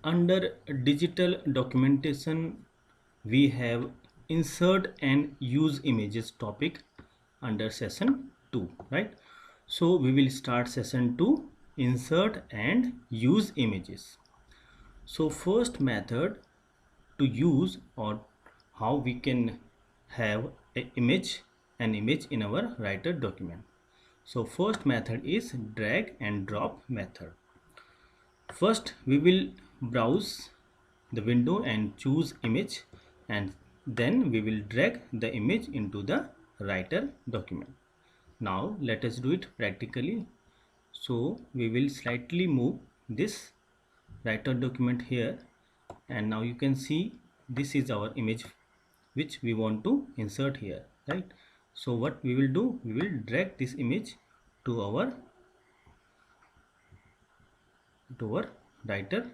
Under digital documentation, we have insert and use images topic under session 2, right? So we will start session 2, insert and use images. So first method to use, or how we can have an image in our writer document. So first method is drag and drop method. First we will browse the window and choose image, and then we will drag the image into the writer document. Now let us do it practically. So we will slightly move this writer document here, and now you can see this is our image which we want to insert here, right? So what we will do, we will drag this image to our writer,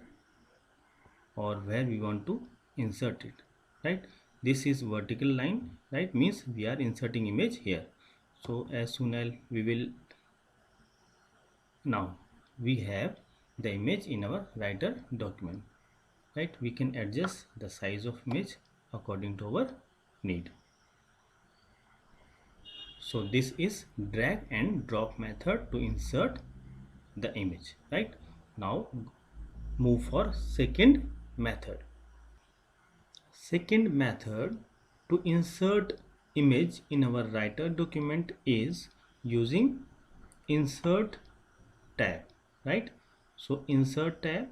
or where we want to insert it, right? This is vertical line, right? Means we are inserting image here. So as soon as we will, now we have the image in our writer document, right? We can adjust the size of image according to our need. So this is drag and drop method to insert the image, right? Now move for second method. Second method to insert image in our writer document is using insert tab, right? So insert tab,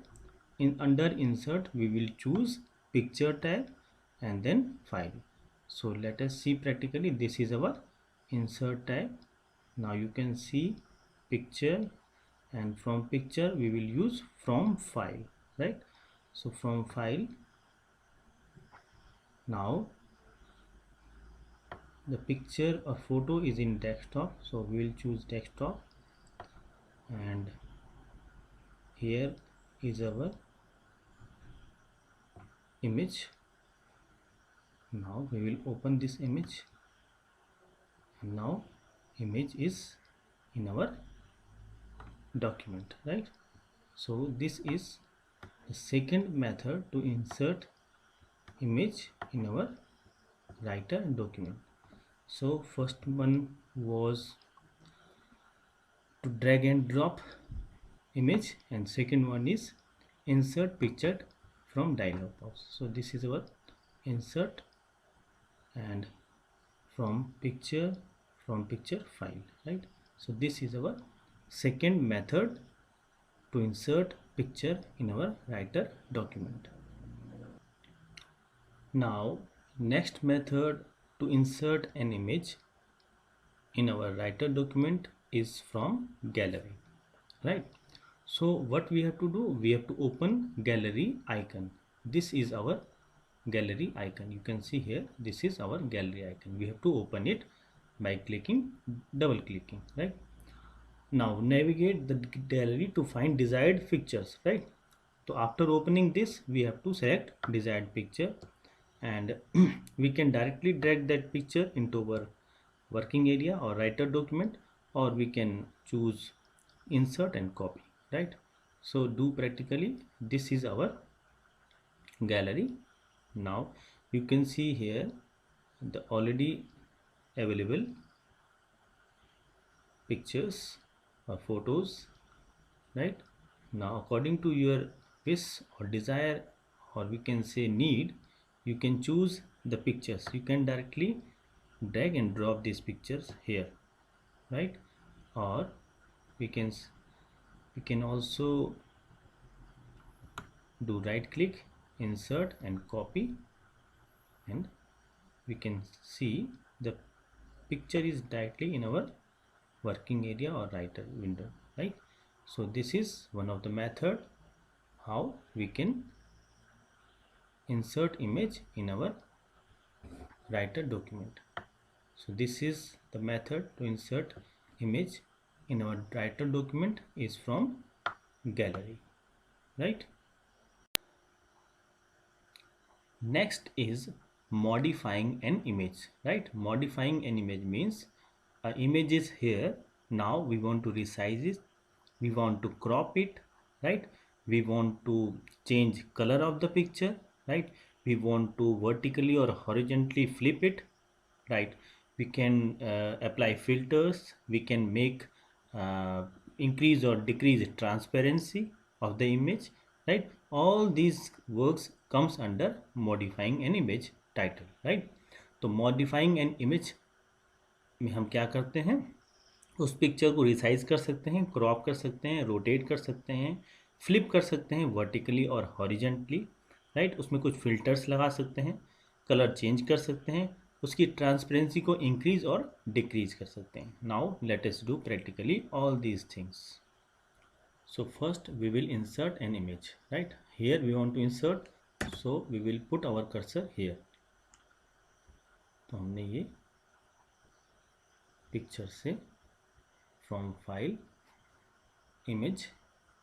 in under insert we will choose picture tab and then file. So let us see practically. This is our insert tab. Now you can see picture, and from picture we will use from file, right? So from file, now the picture or photo is in desktop, so we will choose desktop, and here is our image. Now we will open this image, and now image is in our document, right? So this is the second method to insert image in our writer document. So first one was to drag and drop image, and second one is insert picture from dialog box. So this is our insert and from picture file, right? So this is our second method to insert picture in our writer document. Now next method to insert an image in our writer document is from gallery, right? So what we have to do, we have to open gallery icon. This is our gallery icon. You can see here, this is our gallery icon. We have to open it by double clicking, right? Now navigate the gallery to find desired pictures, right? So after opening this, we have to select desired picture, and we can directly drag that picture into our working area or writer document, or we can choose insert and copy, right? So do practically, this is our gallery. Now you can see here the already available pictures or photos, right? Now according to your wish or desire, or we can say need, you can choose the pictures. You can directly drag and drop these pictures here, right? Or we can also do right click, insert and copy, and we can see the picture is directly in our working area or writer window, right? So this is one of the method how we can insert image in our writer document. So this is the method to insert image in our writer document is from gallery, right? Next is modifying an image, right? Modifying an image means our image is here. Now we want to resize it, we want to crop it, right? we want to change color of the picture, right? We want to vertically or horizontally flip it, right? We can apply filters, we can make uh, increase or decrease transparency of the image, right? All these works comes under modifying an image title, right? तो modifying an image में हम क्या करते हैं, उस picture को resize कर सकते हैं, क्रॉप कर सकते हैं, रोटेट कर सकते हैं, फ्लिप कर सकते हैं वर्टिकली और हॉरिजेंटली, राइट? उसमें कुछ फिल्टर्स लगा सकते हैं, कलर चेंज कर सकते हैं, उसकी ट्रांसपेरेंसी को इंक्रीज और डिक्रीज कर सकते हैं. Now let us do practically all these things. So first we will insert an image, right? Here we want to insert, so we will put our cursor here. तो हमने ये picture से from file image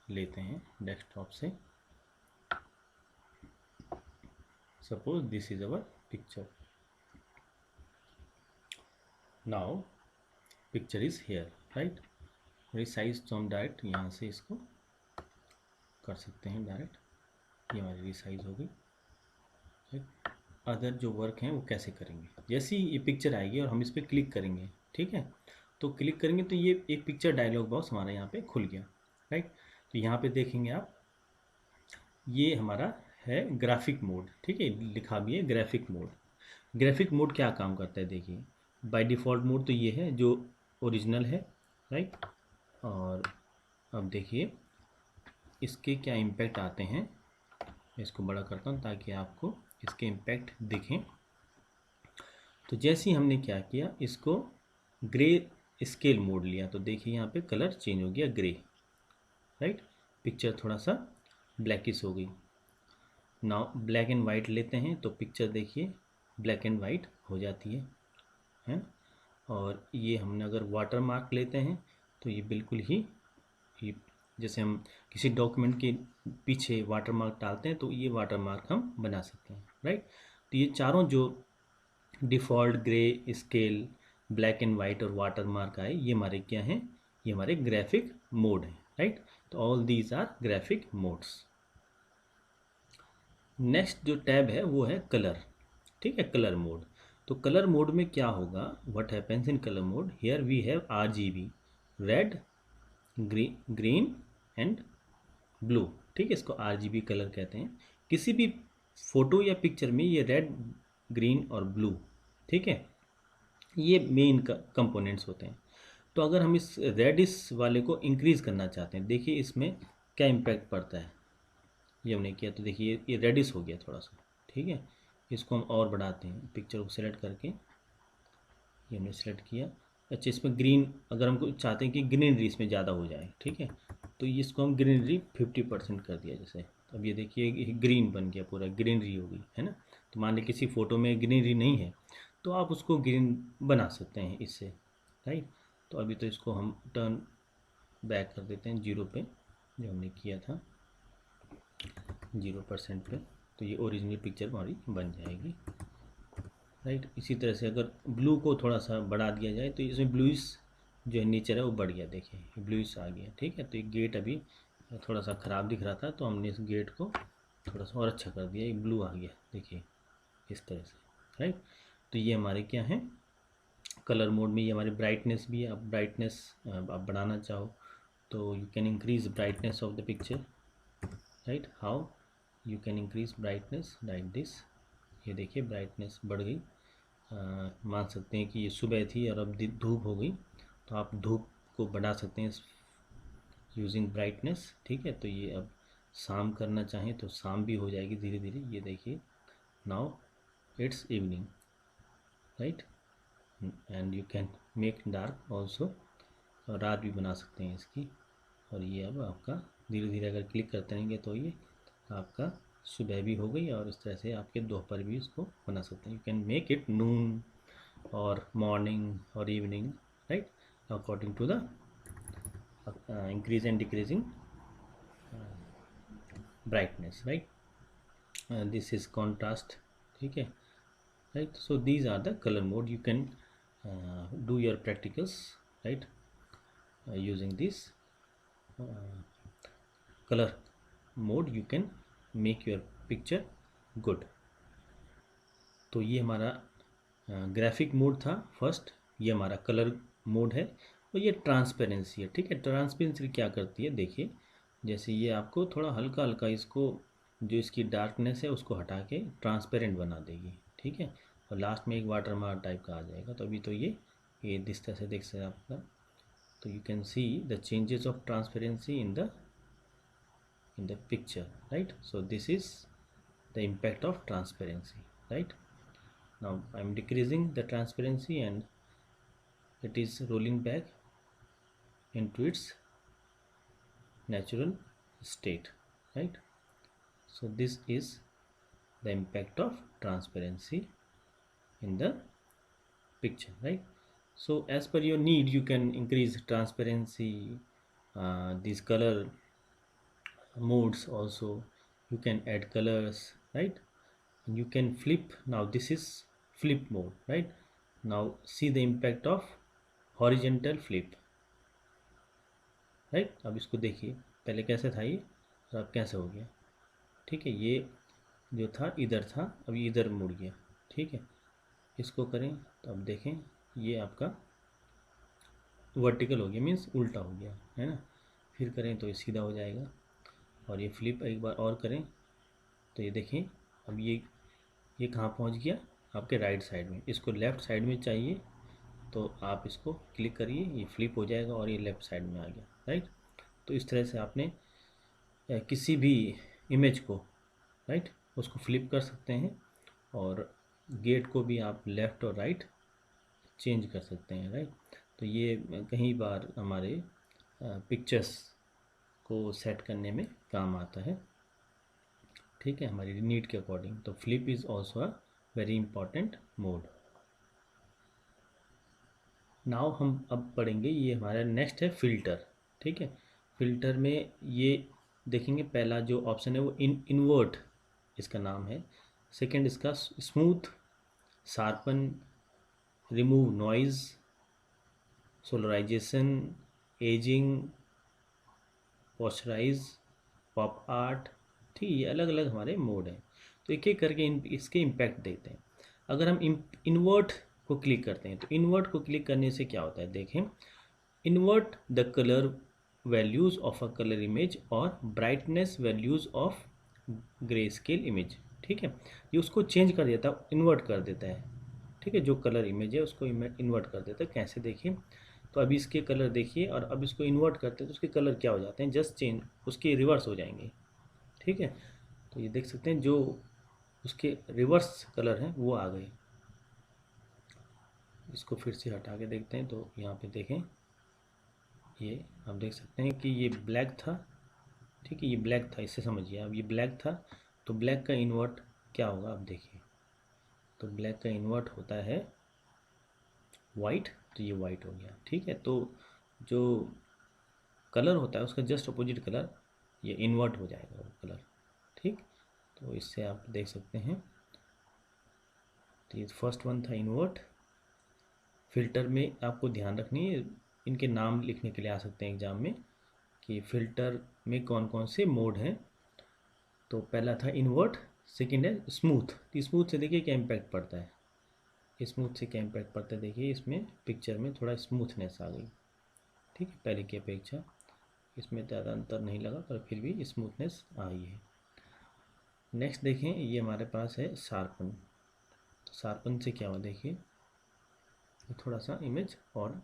लेते हैं desktop से. Suppose this is our picture. Now picture is here, right? Resize तो हम direct यहाँ से इसको कर सकते हैं डायरेक्ट. ये हमारी रिसाइज होगी, राइट? अदर जो वर्क हैं वो कैसे करेंगे, जैसे ही ये पिक्चर आएगी और हम इस पर क्लिक करेंगे, ठीक है? तो क्लिक करेंगे तो ये एक पिक्चर डायलॉग बॉक्स हमारा यहाँ पे खुल गया, राइट? तो यहाँ पे देखेंगे आप, ये हमारा है ग्राफिक मोड, ठीक है? लिखा भी है ग्राफिक मोड. ग्राफिक मोड क्या काम करता है देखिए. बाय डिफ़ॉल्ट मोड तो ये है जो ओरिजिनल है, राइट? और अब देखिए इसके क्या इम्पैक्ट आते हैं. मैं इसको बड़ा करता हूँ ताकि आपको इसके इम्पैक्ट दिखें. तो जैसे ही हमने क्या किया, इसको ग्रे स्केल मोड लिया तो देखिए यहाँ पे कलर चेंज हो गया ग्रे, राइट? पिक्चर थोड़ा सा ब्लैकिश हो गई. नाउ ब्लैक एंड वाइट लेते हैं तो पिक्चर देखिए ब्लैक एंड वाइट हो जाती है. और ये हमने अगर वाटर मार्क लेते हैं तो ये बिल्कुल ही ये जैसे हम किसी डॉक्यूमेंट के पीछे वाटर मार्क डालते हैं तो ये वाटर मार्क हम बना सकते हैं, राइट? तो ये चारों जो default grey scale black and white और वाटर मार्क आए, ये हमारे क्या हैं, ये हमारे ग्राफिक मोड हैं, राइट? तो all these are graphic modes. Next जो टैब है वो है कलर, ठीक है? Colour mode. तो कलर मोड में क्या होगा, what happens in colour mode, here we have RGB, red, green and blue, ठीक है? इसको RGB कलर कहते हैं. किसी भी फोटो या पिक्चर में ये रेड, ग्रीन और ब्लू, ठीक है, ये मेन कंपोनेंट्स होते हैं. तो अगर हम इस रेडिश वाले को इंक्रीज करना चाहते हैं, देखिए इसमें क्या इम्पैक्ट पड़ता है. ये हमने किया तो देखिए ये रेडिश हो गया थोड़ा सा, ठीक है? इसको हम और बढ़ाते हैं. पिक्चर को सेलेक्ट करके ये हमने सेलेक्ट किया. अच्छा, इसमें ग्रीन अगर हमको चाहते हैं कि ग्रीनरी इसमें ज़्यादा हो जाए, ठीक है, तो इसको हम ग्रीनरी 50% कर दिया जैसे. अब ये देखिए ग्रीन बन गया, पूरा ग्रीनरी हो गई है ना. तो मान लीजिए किसी फ़ोटो में ग्रीनरी नहीं है तो आप उसको ग्रीन बना सकते हैं इससे, राइट? तो अभी तो इसको हम टर्न बैक कर देते हैं 0 पे, जो हमने किया था 0% पे. तो ये ओरिजिनल पिक्चर हमारी बन जाएगी, राइट? इसी तरह से अगर ब्लू को थोड़ा सा बढ़ा दिया जाए तो इसमें ब्लूइश जो है नेचर है वो बढ़ गया, देखिए ब्लूइश आ गया, ठीक है? तो ये गेट अभी थोड़ा सा ख़राब दिख रहा था तो हमने इस गेट को थोड़ा सा और अच्छा कर दिया, ये ब्लू आ गया देखिए इस तरह से, राइट? तो ये हमारे क्या हैं कलर मोड में. ये हमारे ब्राइटनेस भी है. अब ब्राइटनेस आप बढ़ाना चाहो तो you can increase brightness of the picture, right? How you can increase brightness like this. ये देखिए ब्राइटनेस बढ़ गई. मान सकते हैं कि ये सुबह थी और अब धूप हो गई, तो आप धूप को बढ़ा सकते हैं यूजिंग ब्राइटनेस, ठीक है? तो ये अब शाम करना चाहें तो शाम भी हो जाएगी धीरे धीरे. ये देखिए now it's evening, right? And you can make dark also, और रात भी बना सकते हैं इसकी. और ये अब आपका धीरे धीरे अगर क्लिक करते रहेंगे तो ये आपका सुबह भी हो गई और इस तरह से आपके दोपहर भी इसको बना सकते हैं. You can make it noon और मॉर्निंग और evening, right? According to the increase and decreasing brightness, right? This is contrast, ठीक है, right? So these are the color mode. You can do your practicals, right, using this color mode you can make your picture good. तो ये हमारा graphic mode था first, ये हमारा colour mode है, और ये ट्रांसपेरेंसी है। ठीक है, ट्रांसपेरेंसी क्या करती है देखिए, जैसे ये आपको थोड़ा हल्का हल्का इसको, जो इसकी डार्कनेस है उसको हटा के ट्रांसपेरेंट बना देगी। ठीक है, और लास्ट में एक वाटर मार्क टाइप का आ जाएगा। तो अभी तो ये इस तरह से देख सकते हैं आपका। तो you can see the changes of transparency in the picture, right? So this is the impact of transparency, right? Now I'm decreasing the transparency and it is rolling back into its natural state, right? So this is the impact of transparency in the picture, right? So as per your need you can increase transparency, these color modes also, you can add colors, right? And you can flip. Now this is flip mode, right? Now see the impact of horizontal flip, right? अब इसको देखिए, पहले कैसे था ये और अब कैसे हो गया। ठीक है, ये जो था इधर था, अब ये इधर मुड़ गया। ठीक है, इसको करें तो अब देखें ये आपका वर्टिकल हो गया, मीन्स उल्टा हो गया, है ना। फिर करें तो ये सीधा हो जाएगा, और ये फ्लिप एक बार और करें तो ये देखें अब ये कहाँ पहुँच गया, आपके राइट साइड में। इसको लेफ़्ट साइड में चाहिए तो आप इसको क्लिक करिए, ये फ्लिप हो जाएगा और ये लेफ़्ट साइड में आ गया, राइट। तो इस तरह से आपने किसी भी इमेज को, राइट, उसको फ्लिप कर सकते हैं, और गेट को भी आप लेफ़्ट और राइट चेंज कर सकते हैं, राइट। तो ये कई बार हमारे पिक्चर्स को सेट करने में काम आता है। ठीक है, हमारी नीड के अकॉर्डिंग। तो flip is also a very important mode. Now हम अब पढ़ेंगे, ये हमारा नेक्स्ट है फ़िल्टर। ठीक है, फ़िल्टर में ये देखेंगे, पहला जो ऑप्शन है वो इन्वर्ट इसका नाम है। सेकंड इसका smooth, sharpen, remove noise, solarisation, ageing, posterise, pop art. ठीक, ये अलग अलग हमारे मोड हैं। तो एक एक करके इसके इम्पैक्ट देखते हैं। अगर हम इन्वर्ट को क्लिक करते हैं तो इन्वर्ट को क्लिक करने से क्या होता है देखें, invert the colour values of a colour image और brightness values of grey scale image. ठीक है, ये उसको चेंज कर देता है, इन्वर्ट कर देता है। ठीक है, जो कलर इमेज है उसको इन्वर्ट कर देता है। कैसे देखिए, तो अभी इसके कलर देखिए, और अब इसको इन्वर्ट करते हैं तो उसके कलर क्या हो जाते हैं, जस्ट चेंज, उसके रिवर्स हो जाएंगे। ठीक है, तो ये देख सकते हैं जो उसके रिवर्स कलर हैं वो आ गए। इसको फिर से हटा के देखते हैं तो यहाँ पे देखें, ये आप देख सकते हैं कि ये ब्लैक था। ठीक है, ये ब्लैक था, इससे समझिए। अब ये ब्लैक था तो ब्लैक का इन्वर्ट क्या होगा, अब देखिए। तो ब्लैक का इन्वर्ट होता है वाइट, तो ये वाइट हो गया। ठीक है, तो जो कलर होता है उसका जस्ट अपोजिट कलर ये इन्वर्ट हो जाएगा वो कलर। ठीक, तो इससे आप देख सकते हैं। तो ये फर्स्ट वन था इन्वर्ट। फ़िल्टर में आपको ध्यान रखनी है, इनके नाम लिखने के लिए आ सकते हैं एग्ज़ाम में कि फ़िल्टर में कौन कौन से मोड हैं। तो पहला था इन्वर्ट, सेकंड है स्मूथ। तो स्मूथ से देखिए क्या इम्पैक्ट पड़ता है, स्मूथ से क्या इम्पैक्ट पड़ता है देखिए, इसमें पिक्चर में थोड़ा स्मूथनेस आ गई। ठीक है, पहले की अपेक्षा इसमें ज़्यादा अंतर नहीं लगा, पर फिर भी स्मूथनेस आई है। नेक्स्ट देखें, ये हमारे पास है शार्पन। तो शार्पन से क्या हुआ देखिए, थोड़ा सा इमेज और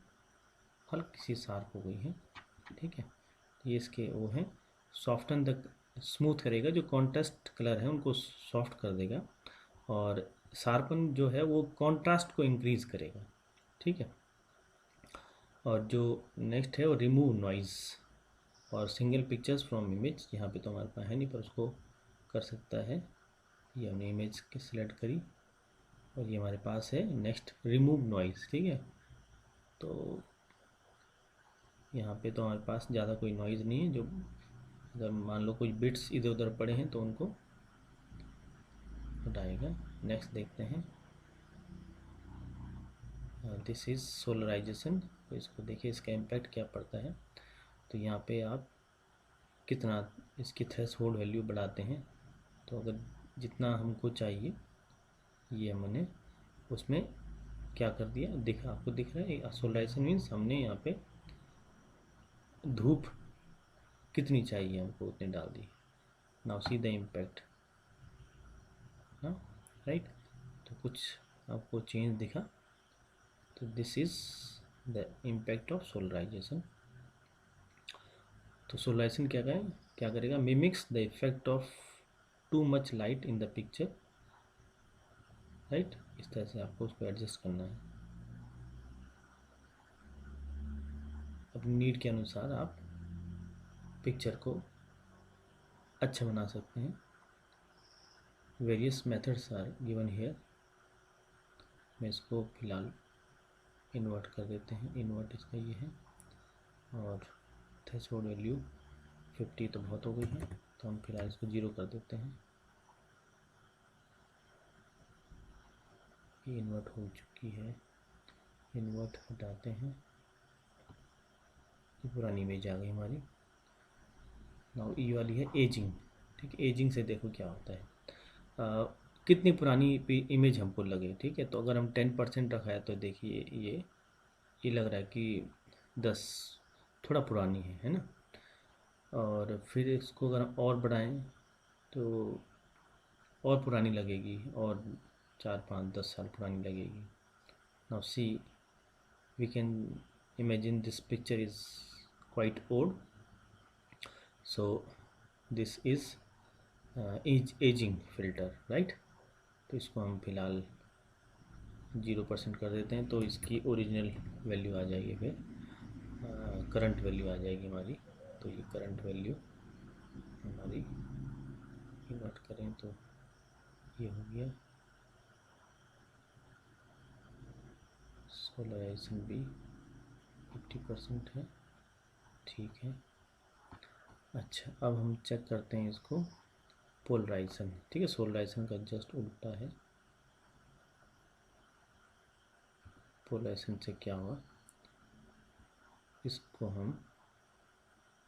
हल्की सी शार्प हो गई है। ठीक है, ये इसके वो हैं। सॉफ्टन द, स्मूथ करेगा, जो कॉन्ट्रास्ट कलर है उनको सॉफ्ट कर देगा, और शार्पन जो है वो कॉन्ट्रास्ट को इंक्रीज करेगा। ठीक है, और जो नेक्स्ट है वो रिमूव नॉइज़ और सिंगल पिक्चर्स फ्रॉम इमेज। यहाँ पे तो हमारे पास है नहीं, पर उसको कर सकता है। ये हमने इमेज की सिलेक्ट करी, और ये हमारे पास है नेक्स्ट रिमूव नॉइज़। ठीक है, तो यहाँ पे तो हमारे पास ज़्यादा कोई नॉइज़ नहीं है। जो अगर मान लो कुछ बिट्स इधर उधर पड़े हैं तो उनको हटाएगा। नेक्स्ट देखते हैं, दिस इज़ सोलराइजेशन। तो इसको देखिए, इसका इम्पैक्ट क्या पड़ता है। तो यहाँ पे आप कितना इसकी थ्रेशोल्ड वैल्यू बढ़ाते हैं, तो अगर जितना हमको चाहिए ये हमने उसमें क्या कर दिया, दिखा आपको दिख रहा है सोलराइजेशन मीन्स हमने यहाँ पे धूप कितनी चाहिए हमको उतनी डाल दी। नाउ सी द इम्पैक्ट, हाँ राइट, तो कुछ आपको चेंज दिखा, तो this is the impact of solarization. तो सोलराइजेशन क्या करेगा, mimics the effect of too much light in the picture, right. इस तरह से आपको उसको एडजस्ट करना है, अपनी नीड के अनुसार आप पिक्चर को अच्छा बना सकते हैं। Various methods are given here. मैं इसको फिलहाल इन्वर्ट कर देते हैं, इन्वर्ट इसका ये है, और थ्रेशोल्ड वैल्यू 50 तो बहुत हो गई है, तो हम फिलहाल इसको 0 कर देते हैं। ये इन्वर्ट हो चुकी है, इन्वर्ट हटाते हैं, ये पुरानी इमेज आ गई हमारी। नाउ ये वाली है एजिंग, ठीक है। एजिंग से देखो क्या होता है, कितनी पुरानी इमेज हमको लगे, ठीक है। तो अगर हम 10% रखा है तो देखिए ये लग रहा है कि 10 थोड़ा पुरानी है ना। और फिर इसको अगर हम और बढ़ाएं तो और पुरानी लगेगी, और 4 5 10 साल पुरानी लगेगी। Now see we can imagine this picture is quite old, so this is ageing filter, right. तो इसको हम फिलहाल 0% कर देते हैं, तो इसकी ओरिजिनल वैल्यू आ जाएगी, फिर करंट वैल्यू आ जाएगी हमारी। तो ये करंट वैल्यू हमारी इन्वर्ट करें तो ये हो गया, सोलराइजेशन भी 50% है, ठीक है। अच्छा, अब हम चेक करते हैं इसको पोलराइजेशन, ठीक है। सोलराइजेशन का जस्ट उल्टा है, पोलराइजेशन से क्या हुआ इसको हम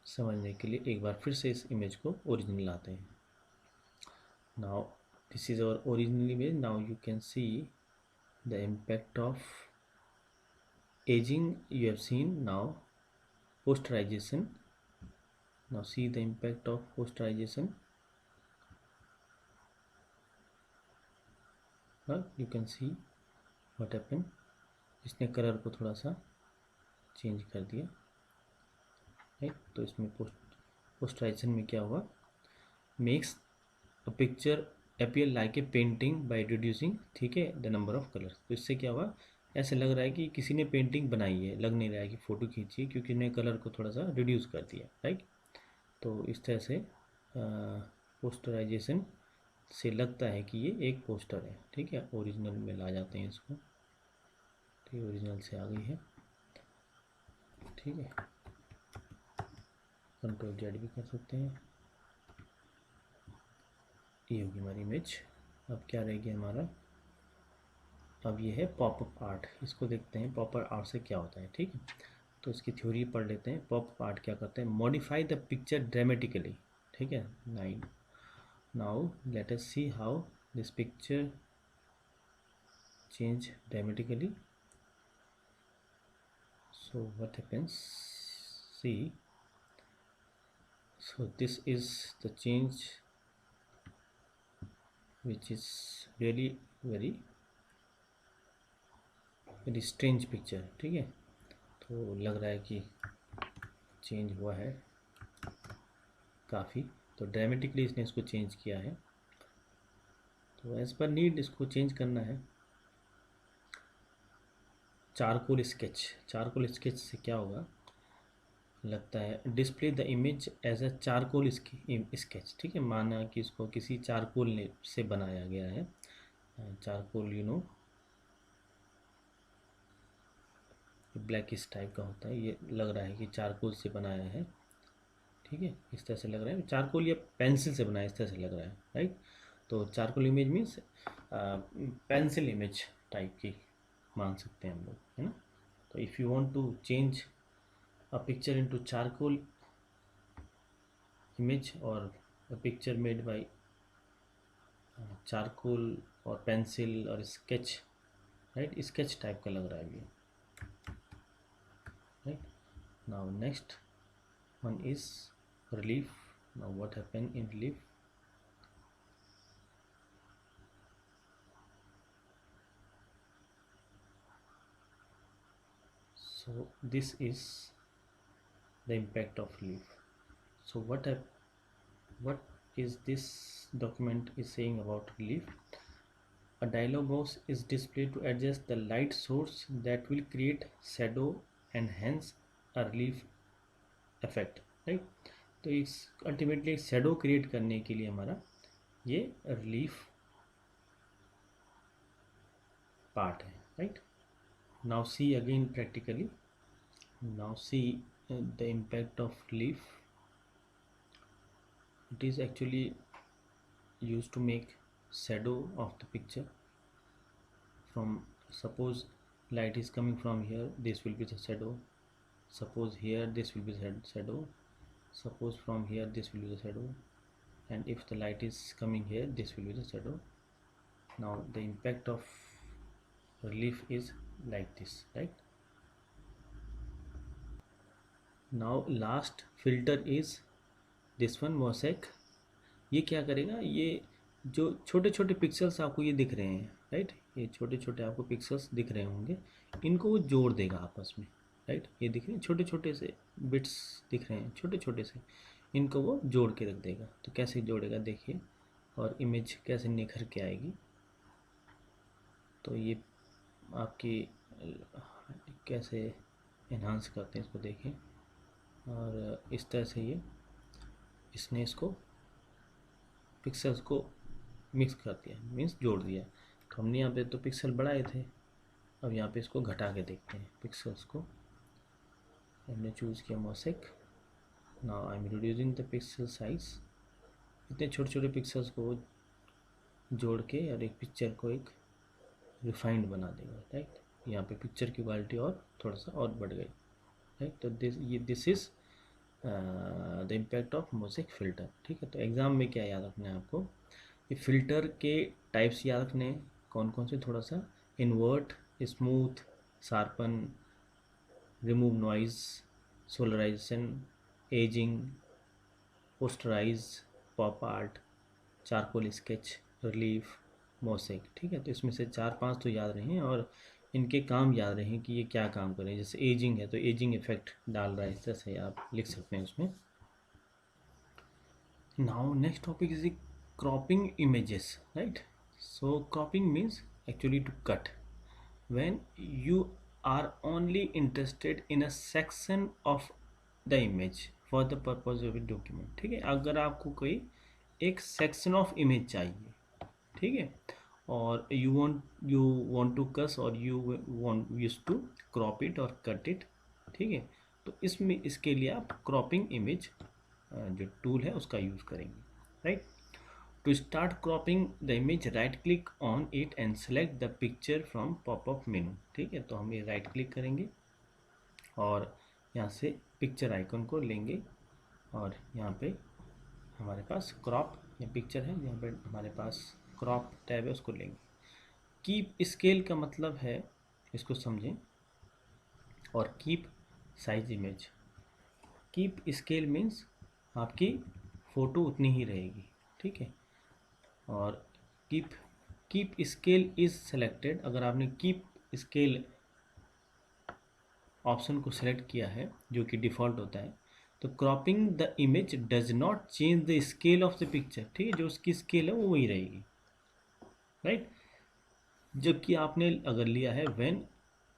समझने के लिए एक बार फिर से इस इमेज को ओरिजिनल लाते हैं। Now this is our original image, now you can see the impact of ageing you have seen. Now posterization, now see the impact of posterization, you can see what happened. इसने colour को थोड़ा सा change कर दिया, right. तो इसमें पोस्टराइजेशन में क्या हुआ, makes a picture appear like a painting by reducing, ठीक है, द नंबर ऑफ कलर्स। तो इससे क्या हुआ, ऐसे लग रहा है कि किसी ने पेंटिंग बनाई है, लग नहीं रहा है कि फ़ोटो खींची है, क्योंकि ने कलर को थोड़ा सा रिड्यूस कर दिया, राइट। तो इस तरह से पोस्टराइजेशन से लगता है कि ये एक पोस्टर है, ठीक है। ओरिजिनल में ला जाते हैं इसको, तो ये ओरिजिनल से आ गई है, ठीक है। कंट्रोल जेड भी कर सकते हैं, ये होगी हमारी इमेज। अब क्या रहेगी हमारा, अब ये है पॉपअप आर्ट, इसको देखते हैं पॉपअप आर्ट से क्या होता है, ठीक है। तो इसकी थ्योरी पढ़ लेते हैं। पॉपअप आर्ट क्या करते हैं, मॉडिफाई द पिक्चर ड्रामेटिकली, ठीक है। 9 now let us see how this picture change dramatically. So what happens, see, so this is the change which is really very strange picture, ठीक है। तो लग रहा है कि चेंज हुआ है काफ़ी, तो ड्रामेटिकली इसने इसको चेंज किया है। तो एज पर नीड इसको चेंज करना है। चारकोल स्केच से क्या होगा, लगता है display the image as a charcoal sketch, ठीक है। माना कि इसको किसी चारकोल ने से बनाया गया है, चारकोल यू नो ब्लैक इस टाइप का होता है, ये लग रहा है कि चारकोल से बनाया है, ठीक है। इस तरह से लग रहा है, चारकोल या पेंसिल से बनाया, इस तरह से लग रहा है, राइट। तो charcoal image means pencil image type की मान सकते हैं हम लोग, है ना। तो if you want to change a picture into charcoal image or a picture made by charcoal or pencil or sketch, right? Sketch type का लग रहा है ये, right? Now next one is relief. Now what happened in relief? So this is the impact of relief. So what is this document is saying about relief? A dialog box is displayed to adjust the light source that will create shadow and hence a relief effect, right? तो इस ultimately shadow create करने के लिए हमारा ये relief part है, right? Now see again practically, now see the impact of relief. It is actually used to make shadow of the picture. From suppose light is coming from here, this will be the shadow. Suppose here this will be the shadow. Suppose from here this will be the shadow, and if the light is coming here, this will be the shadow. Now the impact of relief is like this, right? Now last filter is this one mosaic. ये क्या करेगा, ये जो छोटे छोटे pixels आपको ये दिख रहे हैं, राइट? ये छोटे छोटे आपको पिक्सल्स दिख रहे होंगे, इनको वो जोड़ देगा आपस में, राइट? ये दिख रहे हैं छोटे छोटे से बिट्स दिख रहे हैं, छोटे छोटे से, इनको वो जोड़ के रख देगा. तो कैसे जोड़ेगा देखिए, और इमेज कैसे निखर के आएगी. तो ये आपकी कैसे एनहांस करते हैं इसको देखें. और इस तरह से ये इसने इसको पिक्सल्स को मिक्स कर दिया, मीन्स जोड़ दिया. तो हमने यहाँ पे तो पिक्सल बढ़ाए थे, अब यहाँ पे इसको घटा के देखते हैं पिक्सल्स को. हमने चूज़ किया mosaic. Now I am reducing the pixel size. इतने छोटे छोटे पिक्सल्स को जोड़ के और एक पिक्चर को एक रिफाइंड बना देगा, राइट? यहाँ पे पिक्चर की क्वालिटी और थोड़ा सा और बढ़ गई, राइट? तो this is the impact of mosaic filter, ठीक है? तो एग्ज़ाम में क्या याद रखना है आपको, ये फिल्टर के टाइप्स याद रखने हैं. कौन कौन से? थोड़ा सा invert, smooth, sharpen, remove noise, solarization, edging, posterize, pop art, charcoal sketch, relief, mosaic, ठीक है? तो इसमें से 4-5 तो याद रहें और इनके काम याद रहें कि ये क्या काम करें. जैसे एजिंग है तो एजिंग इफेक्ट डाल रहा है, इस तरह से आप लिख सकते हैं उसमें. Now next topic is cropping images, right? So cropping means actually to cut when you are only interested in a section of the image for the purpose of a document, ठीक है? अगर आपको कोई एक सेक्शन ऑफ इमेज चाहिए, ठीक है, और you want to cuss और you used to crop it और cut it, ठीक है? तो इसमें इसके लिए आप क्रॉपिंग इमेज जो टूल है उसका यूज़ करेंगे, right? To start cropping the image, right click on it and select the picture from popup menu, ठीक है? तो हम ये राइट क्लिक करेंगे और यहाँ से पिक्चर आइकन को लेंगे और यहाँ पे हमारे पास क्रॉप या पिक्चर है, यहाँ पे हमारे पास क्रॉप टैब है, उसको लेंगे. कीप स्केल का मतलब है, इसको समझें, और keep size image. Keep scale means आपकी फ़ोटो उतनी ही रहेगी, ठीक है? और कीप स्केल इज़ सेलेक्टेड. अगर आपने कीप स्केल ऑप्शन को सेलेक्ट किया है जो कि डिफ़ॉल्ट होता है, तो cropping the image does not change the scale of the picture, ठीक है? जो उसकी स्केल है वो वही रहेगी, राइट? जबकि आपने अगर लिया है when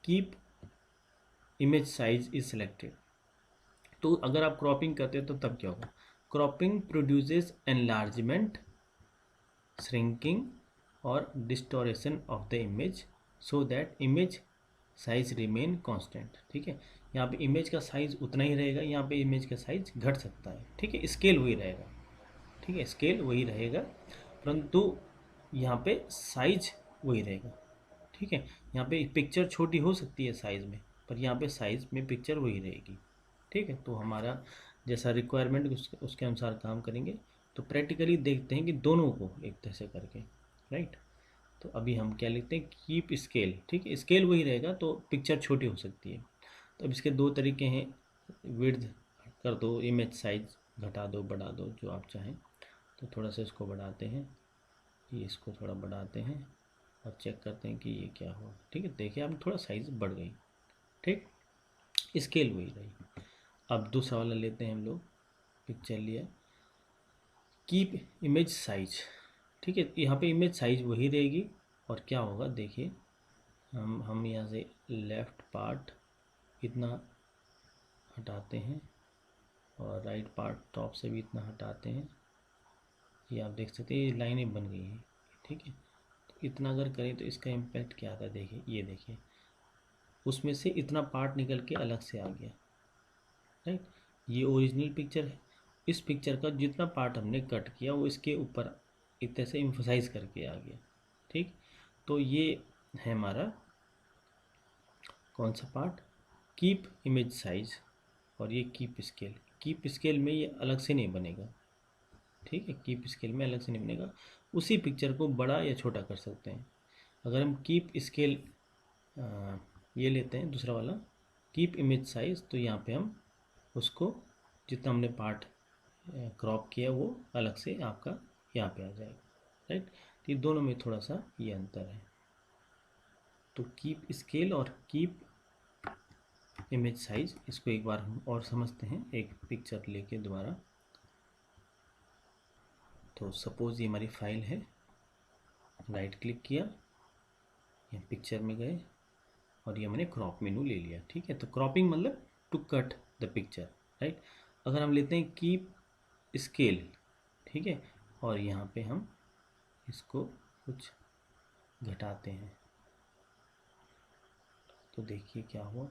keep image size is selected, तो अगर आप क्रॉपिंग करते हैं तो तब क्या होगा? क्रॉपिंग प्रोड्यूसेस एनलार्जमेंट, श्रिंकिंग और distortion of the image so that image size remain constant, ठीक है? यहाँ पे इमेज का साइज उतना ही रहेगा, यहाँ पे इमेज का साइज घट सकता है, ठीक है? स्केल वही रहेगा, ठीक है? स्केल वही रहेगा, परंतु यहाँ पे साइज वही रहेगा, ठीक है? यहाँ पे पिक्चर छोटी हो सकती है साइज़ में, पर यहाँ पे साइज़ में पिक्चर वही रहेगी, ठीक है? तो हमारा जैसा रिक्वायरमेंट उसके अनुसार काम करेंगे। तो प्रैक्टिकली देखते हैं कि दोनों को एक तरह से करके, राइट। तो अभी हम क्या लिखते हैं, कीप स्केल, ठीक है, स्केल वही रहेगा तो पिक्चर छोटी हो सकती है। तो अब इसके दो तरीके हैं, विड्थ कर दो, इमेज साइज घटा दो बढ़ा दो, जो आप चाहें। तो थोड़ा सा इसको बढ़ाते हैं, ये इसको थोड़ा बढ़ाते हैं और चेक करते हैं कि ये क्या हुआ। ठीक है, देखिए अब थोड़ा साइज बढ़ गई, ठीक, स्केल वही रही। अब दूसरा वाला लेते हैं हम लोग, पिक्चर लिया, कीप इमेज साइज, ठीक है, यहाँ पे इमेज साइज वही रहेगी। और क्या होगा देखिए, हम यहाँ से लेफ़्ट पार्ट इतना हटाते हैं और राइट पार्ट टॉप से भी इतना हटाते हैं। ये आप देख सकते हैं ये लाइनें बन गई हैं, ठीक है। तो इतना अगर करें तो इसका इम्पैक्ट क्या आता है, देखिए, ये देखिए उसमें से इतना पार्ट निकल के अलग से आ गया, राइट। ये ओरिजिनल पिक्चर है, इस पिक्चर का जितना पार्ट हमने कट किया वो इसके ऊपर एक तरह से एम्फसाइज करके आ गया, ठीक। तो ये है हमारा कौन सा पार्ट, कीप इमेज साइज, और ये कीप स्केल। कीप स्केल में ये अलग से नहीं बनेगा, ठीक है, कीप स्केल में अलग से नहीं बनेगा। उसी पिक्चर को बड़ा या छोटा कर सकते हैं। अगर हम कीप स्केल ये लेते हैं दूसरा वाला, कीप इमेज साइज, तो यहाँ पे हम उसको जितना हमने पार्ट क्रॉप किया वो अलग से आपका यहाँ पे आ जाएगा, राइट। तो ये दोनों में थोड़ा सा ये अंतर है। तो कीप स्केल और कीप इमेज साइज, इसको एक बार हम और समझते हैं एक पिक्चर लेके दोबारा। तो सपोज ये हमारी फाइल है, राइट क्लिक किया, ये पिक्चर में गए और ये मैंने क्रॉप मेनू ले लिया, ठीक है। तो क्रॉपिंग मतलब to cut the picture, right. अगर हम लेते हैं कीप स्केल, ठीक है, और यहाँ पे हम इसको कुछ घटाते हैं, तो देखिए क्या हुआ,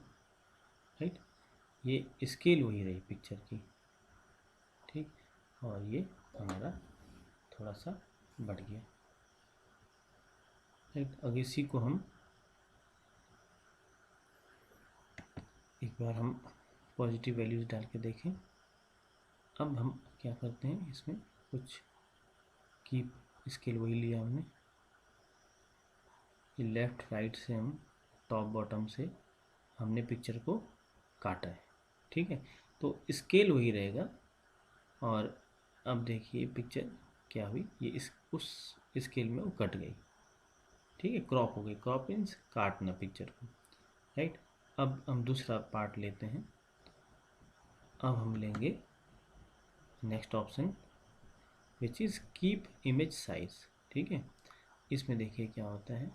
राइट। ये स्केल वही रही पिक्चर की, ठीक, और ये हमारा थोड़ा सा बढ़ गया, राइट। अगर इसी को हम एक बार हम पॉजिटिव वैल्यूज डाल के देखें। अब हम क्या करते हैं, इसमें कुछ कीप स्केल वही लिया हमने, ये लेफ़्ट राइट से हम टॉप बॉटम से हमने पिक्चर को काटा है, ठीक है। तो स्केल वही रहेगा। और अब देखिए पिक्चर क्या हुई, ये इस उस स्केल में वो कट गई, ठीक है, क्रॉप हो गई। क्रॉप मीन्स काटना पिक्चर को, राइट। अब हम दूसरा पार्ट लेते हैं। अब हम लेंगे next option which is keep image size, ठीक है। इसमें देखिए क्या होता है,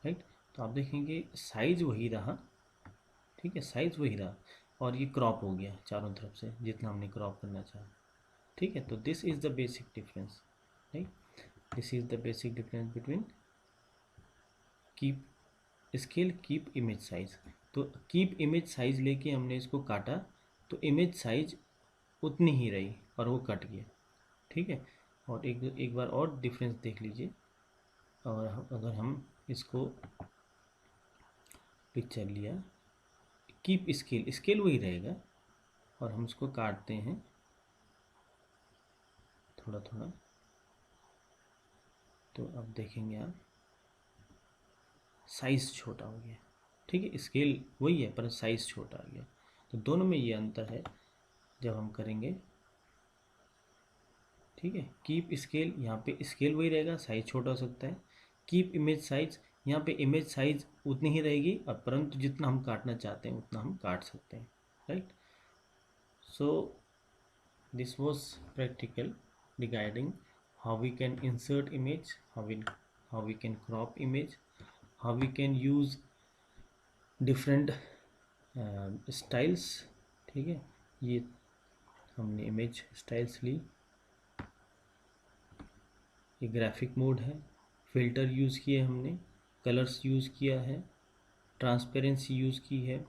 राइट। तो आप देखेंगे साइज वही रहा, ठीक है, साइज वही रहा, और ये क्रॉप हो गया चारों तरफ से जितना हमने क्रॉप करना चाहा, ठीक है। तो this is the basic difference, right, this is the basic difference between keep scale keep image size. तो कीप इमेज साइज लेके हमने इसको काटा तो इमेज साइज उतनी ही रही और वो कट गया, ठीक है। और एक बार और डिफरेंस देख लीजिए। और अगर हम इसको पिक्चर लिया, कीप स्केल, स्केल वही रहेगा और हम इसको काटते हैं थोड़ा थोड़ा, तो अब देखेंगे आप साइज़ छोटा हो गया, ठीक है। स्केल वही है पर साइज़ छोटा आ गया। तो दोनों में ये अंतर है जब हम करेंगे, ठीक है। कीप स्केल, यहाँ पे स्केल वही रहेगा, साइज छोटा हो सकता है। कीप इमेज साइज, यहाँ पे इमेज साइज उतनी ही रहेगी और परंतु जितना हम काटना चाहते हैं उतना हम काट सकते हैं, right. So this was practical regarding how we can insert image, how we can crop image, how we can use different styles, ठीक है। ये हमने इमेज स्टाइल्स ली, ये ग्राफिक मोड है, फिल्टर यूज़ किए हमने, कलर्स यूज़ किया है, ट्रांसपेरेंसी यूज़ की है,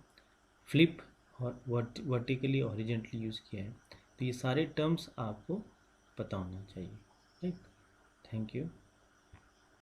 फ्लिप और वर्टिकली हॉरिजॉन्टली यूज़ किया है। तो ये सारे टर्म्स आपको पता होना चाहिए, राइट। Thank you.